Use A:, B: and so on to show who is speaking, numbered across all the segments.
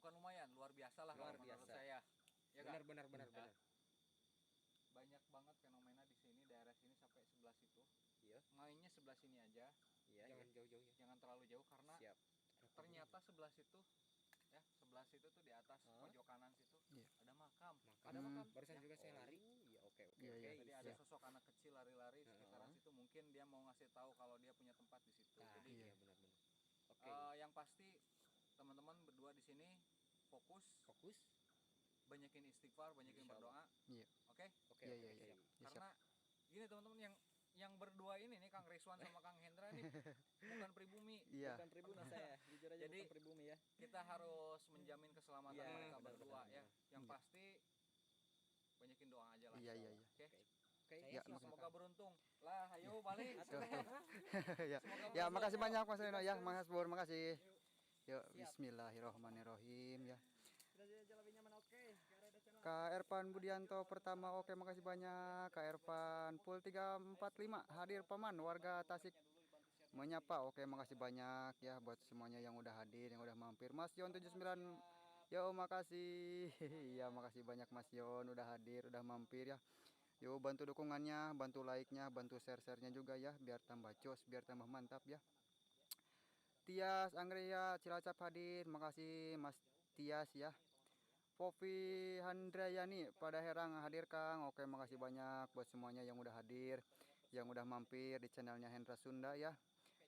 A: bukan lumayan, luar biasa lah kalau menurut saya. Ya
B: benar.
A: Banyak banget fenomena di sini, daerah sini sampai sebelah situ.
B: Iya.
A: Mainnya sebelah sini aja.
B: Iya. Jangan jauh-jauh ya.
A: Jangan terlalu jauh karena
B: siap.
A: Ternyata sebelah situ ya, sebelah situ tuh di atas pojok kanan situ ada makam.
B: Ada makam. Barusan juga saya lari.
A: Iya, oke. Jadi ada sosok anak kecil lari-lari sekitaran situ, mungkin dia mau ngasih tahu kalau dia punya tempat di situ. Jadi
B: iya benar-benar.
A: Oke. Yang pasti teman-teman berdua di sini fokus, banyakin istighfar, banyakin berdoa. Iya. Oke.
B: Iya.
A: Karena gini teman-teman, yang berdua ini nih, Kang Rizwan sama Kang Hendra ini bukan pribumi.
B: Bukan pribumi saya, jujur aja. Jadi, bukan pribumi ya.
A: Kita harus menjamin keselamatan mereka berdua ya. Yang pasti banyakin doa aja lah. Iya. Oke. Ya, semoga beruntung. Lah, ayo balik.
C: Ya, makasih banyak Mas Reno ya, Mas Bur, makasih. Yuk, bismillahirrahmanirrahim ya. Kak Ervan Budianto pertama, oke, makasih banyak. Kak Ervan Pul 345 hadir paman warga Tasik menyapa, oke, makasih banyak ya buat semuanya yang udah hadir, yang udah mampir. Mas Yon 79, yo makasih. Ya, makasih banyak Mas Yon udah hadir, udah mampir ya. Yuk bantu dukungannya, bantu like-nya, bantu share-share-nya juga ya, biar tambah jos, biar tambah mantap ya. Tias Anggrek Cilacap hadir, makasih Mas Tias ya. Popi Handrayani pada Herang hadir Kang, oke, makasih banyak buat semuanya yang udah hadir, yang udah mampir di channelnya Hendra Sunda ya.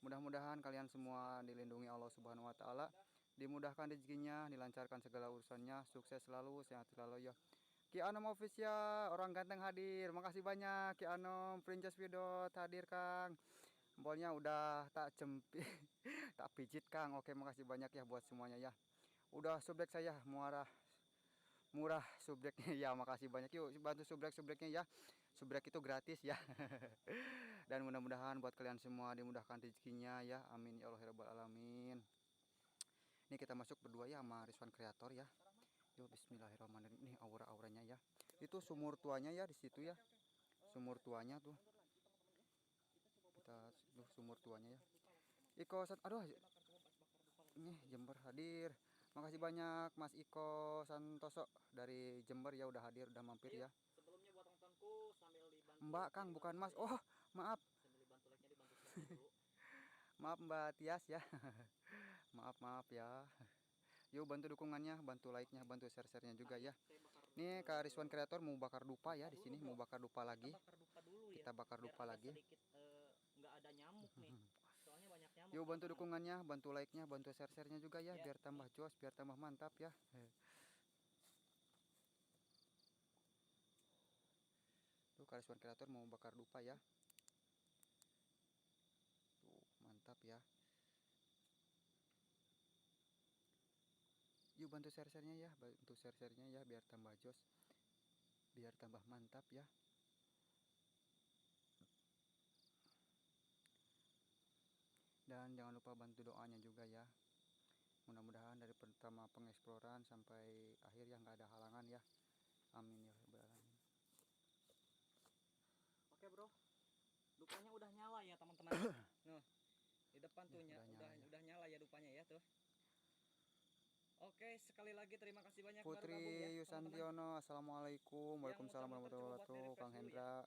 C: Mudah-mudahan kalian semua dilindungi Allah Subhanahu wa taala, dimudahkan rezekinya, dilancarkan segala urusannya, sukses selalu, sehat selalu ya. Ki Anom Official orang ganteng hadir, makasih banyak Ki Anom. Princess Widot hadir Kang, bolnya udah tak jempit tak pijit Kang, oke, makasih banyak ya buat semuanya ya. Udah subrek saya murah subreknya ya, makasih banyak. Yuk bantu subreknya ya, subrek itu gratis ya. Dan mudah-mudahan buat kalian semua dimudahkan rezekinya ya, amin ya Allah ya rabbal alamin. Ini kita masuk berdua ya sama Rizwan Kreator ya. Yuk bismillahirrahmanirrahim. Ini aura-auranya ya, itu sumur tuanya ya di situ ya, sumur tuanya tuh, kita tuh sumur tuanya ya. Iko, aduh, ini Jember hadir. Makasih banyak Mas Iko Santoso dari Jember ya, udah hadir, udah mampir ya.
A: Sebelumnya buat tontonku sambil dibantu.
C: Mbak Kang, bukan Mas. Oh, maaf.
A: Sambil dibantu like-nya, dibantu share dulu.
C: Maaf Mbak Tias ya. Maaf ya. Yuk bantu dukungannya, bantu like-nya, bantu share-share-nya juga ya. Nih Kak Rizwan Kreator mau bakar dupa ya di sini, mau bakar dupa lagi. Kita bakar dupa lagi.
A: Nggak ada nyamuk nih. Soalnya banyak nyamuk.
C: Yuk bantu dukungannya, bantu like-nya, bantu share-share-nya juga ya, biar tambah jos, biar tambah mantap ya. Tuh Kak Rizwan Kreator mau bakar dupa ya. Tuh mantap ya. Yuk bantu share-share-nya ya, bantu share-share-nya ya, biar tambah jos, biar tambah mantap ya. Dan jangan lupa bantu doanya juga ya. Mudah-mudahan dari pertama pengeksploran sampai akhir ya nggak ada halangan ya. Amin ya rabbal alamin.
A: Oke bro, dupanya udah nyala ya teman-teman. Nah, di depan tuh ya, udah nyala ya dupanya ya tuh. Oke, sekali lagi terima kasih banyak
C: Putri Yusantiono, assalamualaikum, waalaikumsalam warahmatullahi wabarakatuh. Kang Hendra,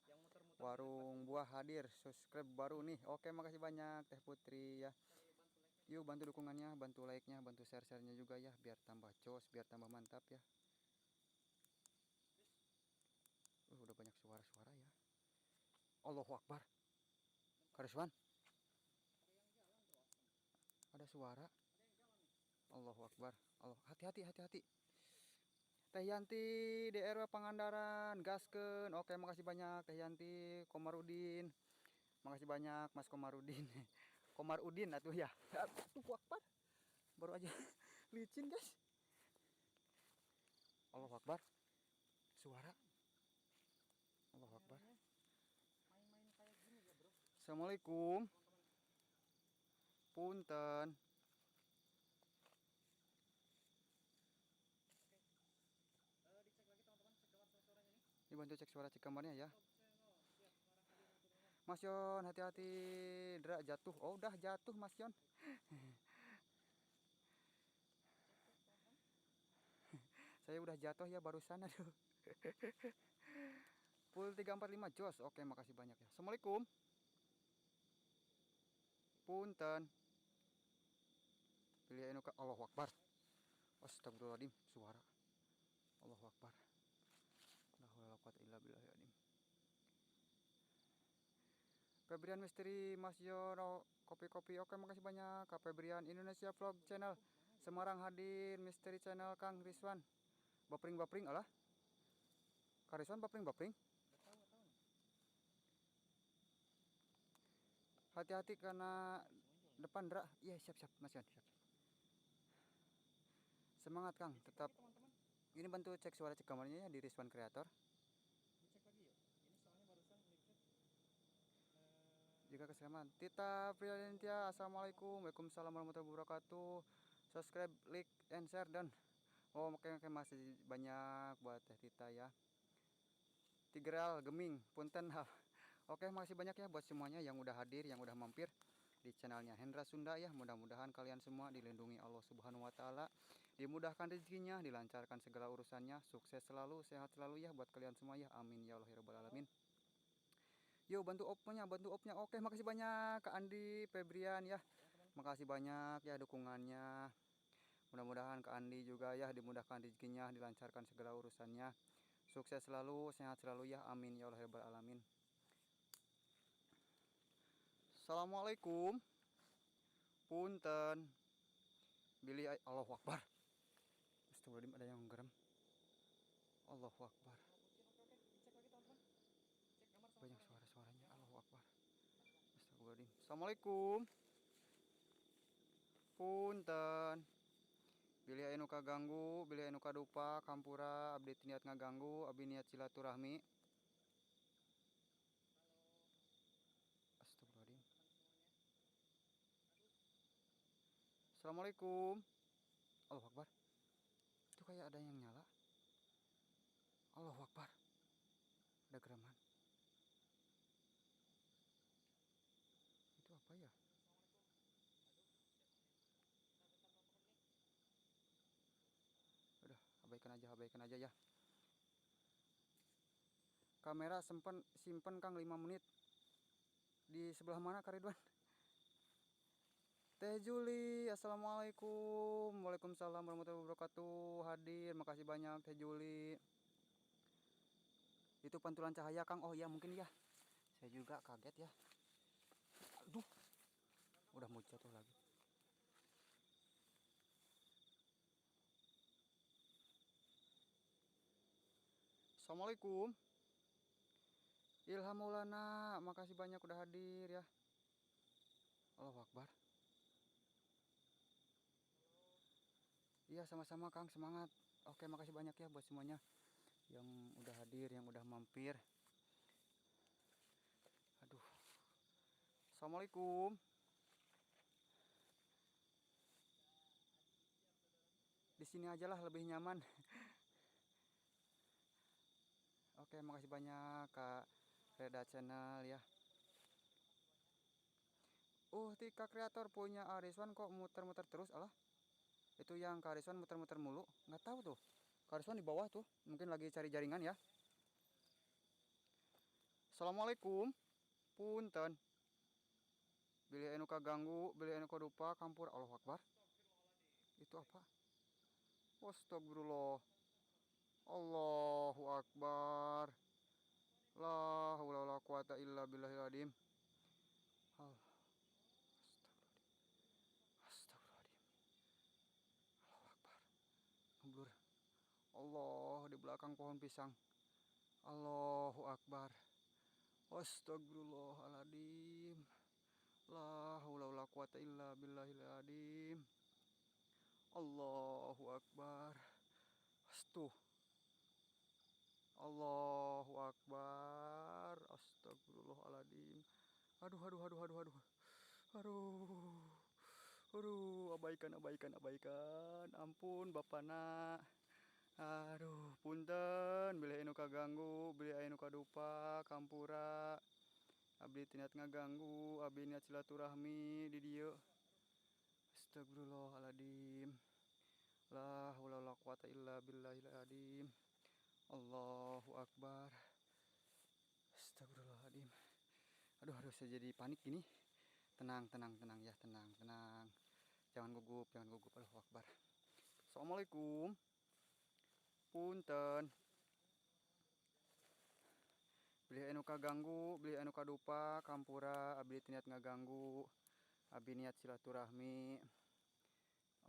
C: warung buah hadir, subscribe baru nih. Oke, makasih banyak Teh Putri ya. Yuk bantu dukungannya, bantu like-nya, bantu share-share-nya juga ya, biar tambah jos, biar tambah mantap ya. Udah banyak suara-suara ya. Allahu Akbar. Kariswan, ada suara. Allahu Akbar. Allah, hati-hati. Teh Yanti DRW Pangandaran, gaskeun. Oke, makasih banyak Teh Yanti, Komarudin. Makasih banyak Mas Komarudin. Komarudin atuh ya. Allahu Akbar. Baru aja licin, guys. Allahu Akbar. Suara. Allahu Akbar.
A: Main-main kayak gini ya, bro.
C: Assalamualaikum. Punten.
A: Dicek lagi teman-teman, cek kamar suaranya nih.
C: Ini bantu cek suara, cek kamarnya ya. Mas Yon, hati-hati, Dra jatuh. Oh, udah jatuh Mas Yon. Saya udah jatuh ya barusan, aduh. Full 345 jos. Oke, makasih banyak ya. Assalamualaikum. Punten. Pilih anu ka Allahu Akbar. Astagfirullahaladzim, suara. Allahu Akbar. La haula wala quwata illa billahil azim. Febrian Misteri Mas Yono kopi-kopi. Oke, makasih banyak Kak Febrian. Indonesia Vlog Channel Semarang hadir. Misteri Channel Kang Rizwan. Bapring alah. Kang Rizwan bapring. Hati-hati karena depan drak. Iya, siap Mas Yon, siap. Semangat Kang, tetap. Ini bantu cek suara cek kamarnya ya di Rizwan Creator.
B: Dicek lagi yuk. Ini soalnya barusan ngecek
C: Jika keselamatan. Tita Priyantia, assalamualaikum, waalaikumsalam warahmatullahi wabarakatuh. Subscribe, like, and share dan oke masih banyak buat Teh Tita ya. Tigreal Geming, punten hal. Oke, makasih banyak ya buat semuanya yang udah hadir, yang udah mampir di channelnya Hendra Sunda ya. Mudah-mudahan kalian semua dilindungi Allah Subhanahu wa taala, dimudahkan rezekinya, dilancarkan segala urusannya, sukses selalu, sehat selalu ya buat kalian semua ya. Amin ya Allah ya rabbal alamin. Yo, bantu opnya. Oke, makasih banyak Kak Andi, Febrian ya. Makasih banyak ya dukungannya. Mudah-mudahan Kak Andi juga ya dimudahkan rezekinya, dilancarkan segala urusannya. Sukses selalu, sehat selalu ya. Amin ya Allah ya rabbal alamin. Assalamualaikum. Punten. Bilih Allahu Akbar. Astagfirullahaladzim, ada yang geram. Allahu Akbar. Banyak suara-suaranya. Allahu Akbar. Astagfirullahaladzim. Assalamualaikum. Punten. Bilih anu kaganggu, bilih anu kadupa, kampura, abdi niat ngaganggu, abdi niat silaturahmi. Astagfirullahaladzim. Assalamualaikum. Allahu Akbar. Itu kayak ada yang nyala. Allahu Akbar. Ada geraman. Itu apa ya? Udah, abaikan aja ya. Kamera simpen Kang 5 menit. Di sebelah mana Kak Ridwan? Teh Juli, assalamualaikum. Waalaikumsalam warahmatullahi wabarakatuh. Hadir, makasih banyak Teh Juli. Itu pantulan cahaya Kang. Oh ya mungkin ya. Saya juga kaget ya. Aduh, udah mau jatuh lagi. Assalamualaikum. Ilham Maulana, makasih banyak udah hadir ya. Allahu Akbar. Iya, sama-sama Kang, semangat. Oke, makasih banyak ya buat semuanya yang udah hadir, yang udah mampir. Aduh. Assalamualaikum. Di sini aja lah lebih nyaman. Oke, makasih banyak Kak Reda Channel ya. Tika Kreator punya Ariswan kok muter-muter terus alah. Itu yang Kak Rizwan muter-muter mulu. Nggak tahu tuh. Kak Rizwan di bawah tuh. Mungkin lagi cari jaringan ya. Assalamualaikum. Punten. Bilih anu kaganggu, bilih anu kadupa, kampur. Allahu Akbar. Itu apa? Astagfirullah. Allahu Akbar. La haula wala quwata illa billahil azim. Blur. Allah di belakang pohon pisang. Allahu Akbar. Astagfirullahaladzim. La haula wala quwata illa billahil azim. Allahu Akbar. Allahu Akbar. Astagfirullahaladzim. Aduh, abaikan. Ampun Bapana. Aduh, punten. Bilih anu kaganggu, bilih anu kadupa, kampura. Abdi niat ngaganggu, abdi niat silaturahmi di dieu. Astagfirullahaladzim. La haula wala quwata quwata illa billahil adzim. Allahu akbar. Astagfirullahaladzim. Aduh, saya jadi panik gini. Tenang ya, tenang. Jangan gugup. Allahu akbar. Assalamualaikum. Punten. Beli anu kaganggu, beli anu kadupa, kampura, abdi niat ngaganggu, abdi niat silaturahmi.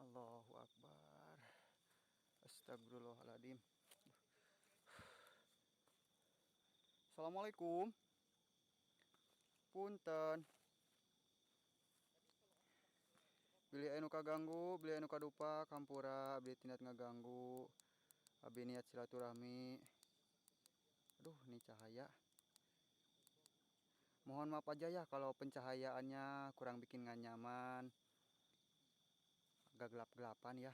C: Allahu akbar. Astagfirullahaladzim. Assalamualaikum. Punten. Beli anu kaganggu, beli anu kadupa, kampura, abdi niat ngaganggu, abdi niat silaturahmi. Aduh, ini cahaya. Mohon maaf aja ya kalau pencahayaannya kurang bikin nggak nyaman, agak gelap-gelapan ya.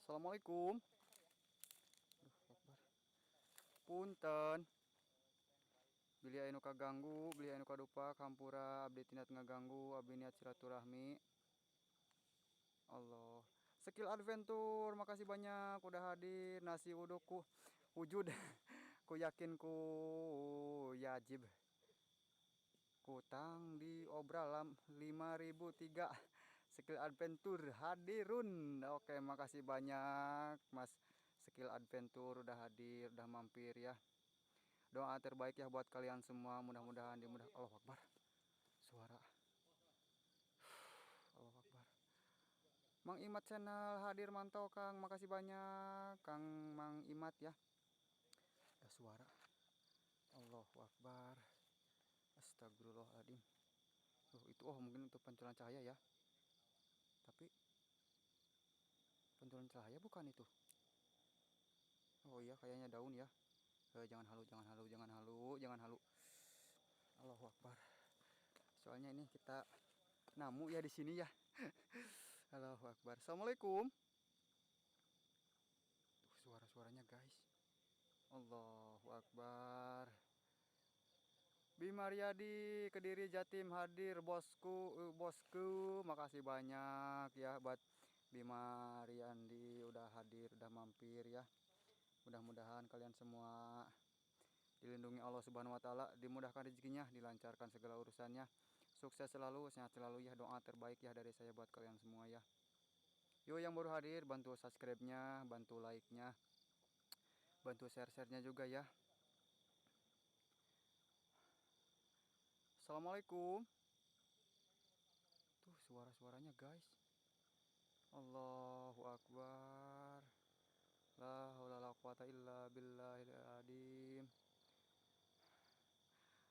C: Assalamualaikum. Punten. Beli anu kaganggu, beli anu kadupa, kampura, abdi tinat ngaganggu, abdi niat silaturahmi. Allah. Skill Adventure, makasih banyak udah hadir. Nasi udukku wujud. Ku yakin ku yajib. Kutang di obralam 5003. Skill Adventure hadirun. Oke, makasih banyak Mas Skill Adventure udah hadir, udah mampir ya. Doa terbaik ya buat kalian semua, mudah-mudahan dimudahkan. Allahu Akbar. Suara. Allahu Akbar. Mang Imat channel hadir, mantau Kang, makasih banyak Kang Mang Imat ya. Ada suara. Allahu Akbar. Astagfirullahaladzim. Itu mungkin untuk pantulan cahaya ya. Tapi pantulan cahaya bukan itu. Oh iya, kayaknya daun ya. Jangan halu. Allahu Akbar. Soalnya ini kita namu ya di sini ya. Allahu Akbar. Assalamualaikum. Suara-suaranya guys. Allahu Akbar. Bimaryadi Kediri Jatim hadir, bosku, makasih banyak ya buat Bimaryandi udah hadir, udah mampir ya. Mudah-mudahan kalian semua dilindungi Allah Subhanahu wa taala, dimudahkan rezekinya, dilancarkan segala urusannya. Sukses selalu, sehat selalu ya. Doa terbaik ya dari saya buat kalian semua ya. Yo, yang baru hadir bantu subscribe-nya, bantu like-nya, bantu share-nya juga ya. Assalamualaikum. Tuh suara-suaranya guys. Allahu Akbar. La haula wala quwata illa billahil adzim.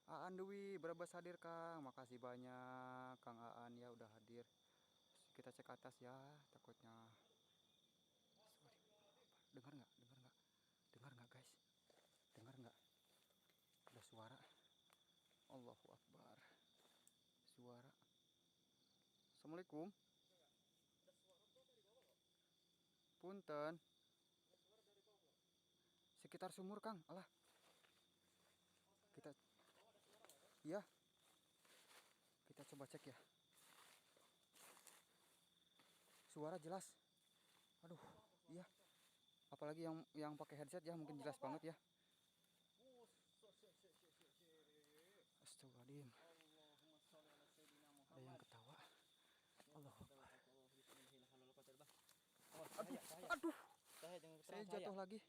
C: Aan Dewi Brebes hadir Kang, makasih banyak Kang Aan ya udah hadir. Kita cek atas ya, takutnya. Dengar nggak guys? Dengar nggak? Ada suara. Allahu Akbar. Suara. Assalamualaikum. Punten. Sekitar sumur Kang. Alah. Iya. Kita coba cek ya. Suara jelas. Aduh, iya. Apalagi yang pakai headset ya, mungkin jelas banget ya. Astagfirullahaladzim. Ada yang ketawa. Allahu Akbar. Aduh. Saya jatuh lagi.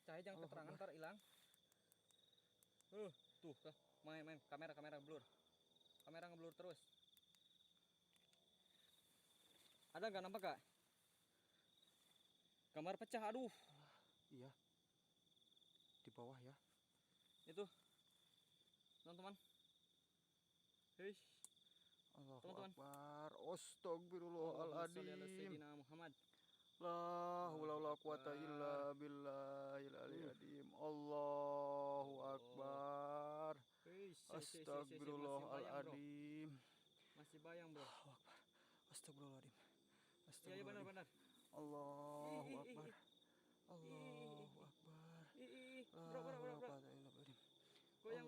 A: Cahaya jangan keterangan, ntar hilang. Tuh, main kamera blur. Kamera ngeblur terus. Ada nggak nampak Kak? Gambar pecah, aduh.
C: Iya. Di bawah ya.
A: Itu. Teman-teman. Hei.
C: Allahu Akbar. Astagfirullahaladzim.
A: Muhammad.
C: La haula wala quwata illa billahil adzim. Allahu Akbar. Astagfirullahaladzim.
A: Masih bayang, Bro.
C: Astagfirullahaladzim.
A: Iya, benar.
C: Allahu Akbar. Allahu Akbar.
A: Bro. Goyang.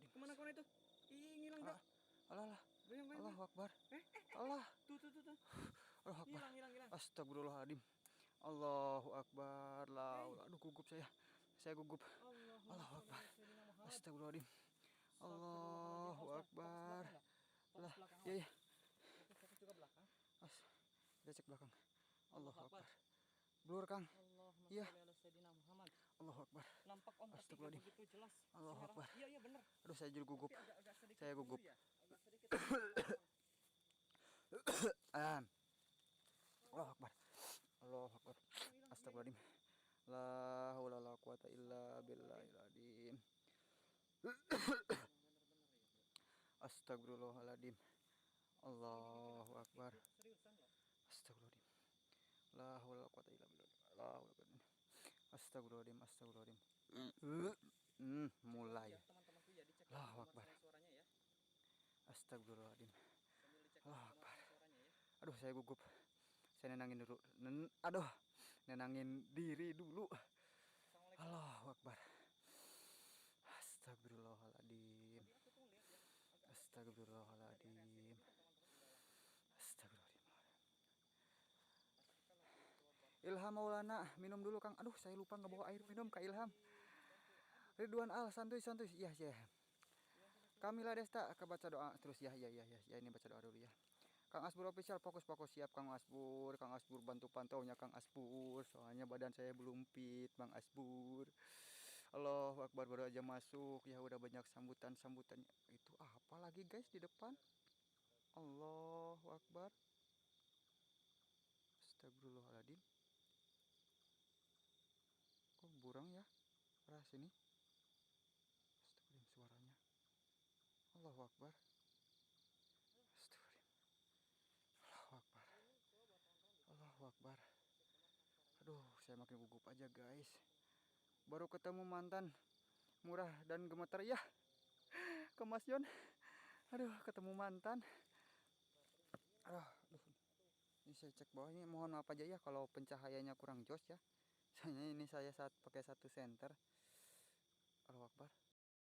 A: Kemana kau itu? Ngilang, Bro.
C: Alah.
B: Goyang.
C: Allahu Akbar. Allah.
B: Tuh.
C: Allahu Akbar.
B: Hilang.
C: Astagfirullahaladzim. Allahu Akbar. Aduh gugup saya. Saya gugup. Allahu Akbar. Astagfirullahaladzim. Allahu Akbar. Lah, iya.
B: Fokus juga belakang.
C: Kita cek belakang. Allahu Akbar. Blur Kang. Iya. Allahu Akbar.
B: Nampak Om, tapi
C: Astagfirullahaladzim.
B: begitu jelas.
C: Allahu Akbar.
B: Iya benar.
C: Aduh saya jadi gugup.
B: Agak sedikit
C: Saya gugup.
B: blur ya? Agak sedikit.
C: Allahu Akbar. Allahu Akbar. Astagfirullahaladzim. La haula wala quwata illa billahil azim. Astagfirullahaladzim. Allahu Akbar. Astagfirullahaladzim. La haula wala quwata illa billah. La haula wala quwata. Astagfirullahaladzim. Mulai.
B: Teman-temanku ya dicek
C: Allahu Akbar.
B: suaranya ya.
C: Astagfirullahaladzim.
B: Sambil dicek
C: Allahu Akbar.
B: suaranya ya.
C: Aduh saya gugup. Saya nenangin dulu. Nenangin diri dulu. Allahu Akbar. Astagfirullahaladzim. Astagfirullahaladzim. Astagfirullahaladzim. Ilham Maulana, minum dulu Kang. Aduh saya lupa ngebawa air minum Kak Ilham. Ridwan Al, santuy. Iya. Kamila Desta, kebaca doa terus ya. Ini baca doa dulu ya. Kang Asbur official, fokus siap Kang Asbur. Kang Asbur bantu pantaunya Kang Asbur. Soalnya badan saya belum fit Bang Asbur. Allahu Akbar, baru aja masuk ya udah banyak sambutannya. Itu apa lagi guys di depan? Allahu Akbar. Astagfirullahaladzim. Kok burang ya? Arah sini. Astagfirullahaladzim suaranya. Allahu Akbar. Allahu Akbar. Aduh, saya makin gugup aja guys. Baru ketemu mantan murah dan gemeter ya. Ke Mas Yon. Aduh, ketemu mantan. Aduh. Ini saya cek bawahnya, mohon maaf aja ya kalau pencahayaannya kurang jos ya. Soalnya ini saya saat pakai 1 senter. Allahu Akbar.